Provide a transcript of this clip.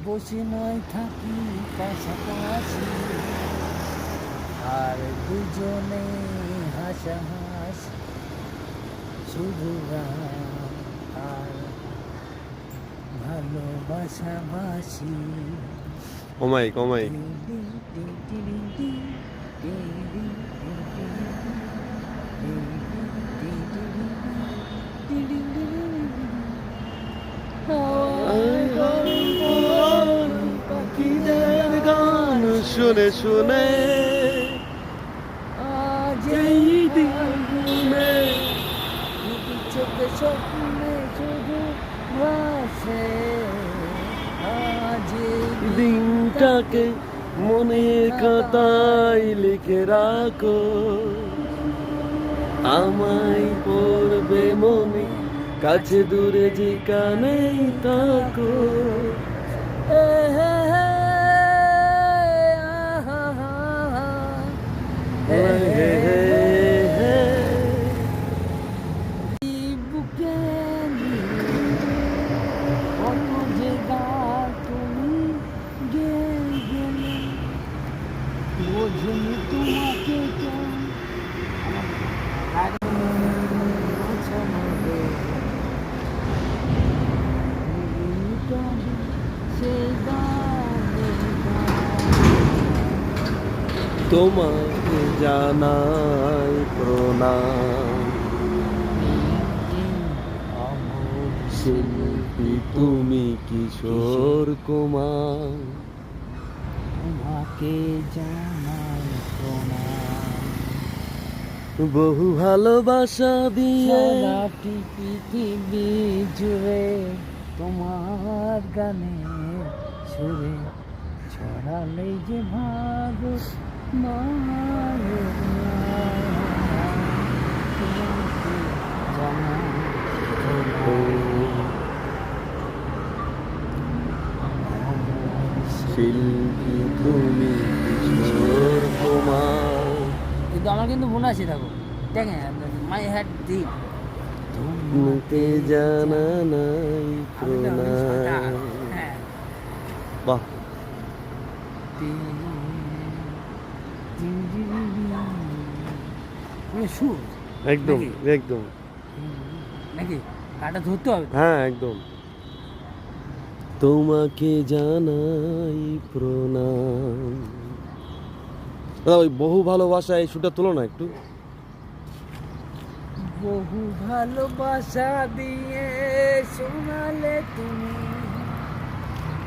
বসে নয় থাকি পাশাপাশি, আর দুজনে হাসাহাসি, শুধু গান আর ভালোবাসাবাসি। কমাই কমাই পাখিদের গান শুনে শুনে আজ এই দিনে চোখে স্বপ্নে শুধু ভাসে, আজ দিনটাকে মনের খাতায় লিখে রাখো, আমায় পড়বে মনে, কাছে দূরে যেখানেই থাকো। বুকে কত যে গান তুমি গেলে, বোঝনি তোমাকে কেন তোমাকে জানাই প্রণাম, শিল্পী তুমি কিশোর কুমার। তোমাকে জানাই প্রণাম, বহু ভালোবাসা দিয়ে সারাটি পৃথিবী জুড়ে তোমার গানে সুরে ছড়ালে যে ভাগ মায়ের তোমাকে জানাই শিল্পী তুমি কিশোর কুমার। কিন্তু আমার কিন্তু মনে আছে, থাকো দেখেন মাই হ্যাড ডিপ তোমাকে জানাই প্রণাম। হ্যাঁ বাহ, সুর একদম নাকি? একদম, নাকি কাটা ধরতে হবে? হ্যাঁ একদম। তোমাকে জানাই প্রণাম। দাদা ওই বহু ভালোবাসা এই সুরটা তোলো না একটু। বহু ভালোবাসা দিয়ে শোনালে তুমি